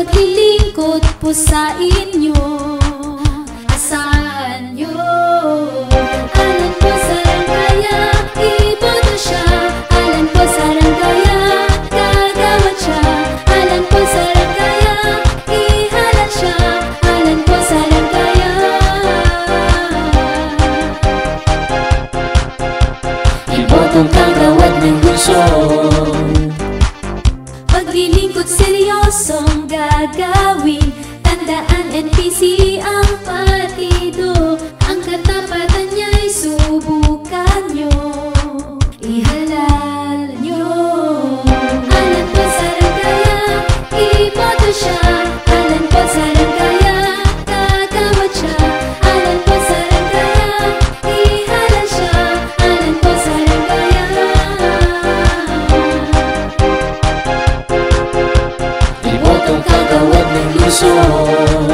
paglilingkod po sa inyo. Asahan nyo, Alan po Sarangaya, iboto siya. Alan po Sarangaya, gagawad siya. Alan po Sarangaya, ihalal siya. Alan po Sarangaya, ibotong kagawad ng lungsod. Paglilingkod seryosong gagawin, tandaan NPC ang partido. Ang katapatan niya'y subukan nyo, ihalal nyo. Alan po Sarangaya, iboto siya. Alan po Sarangaya, gagawad siya. Alan po Sarangaya, ihalal siya. Alan po Sarangaya, ibotong kagawad ng lungsod.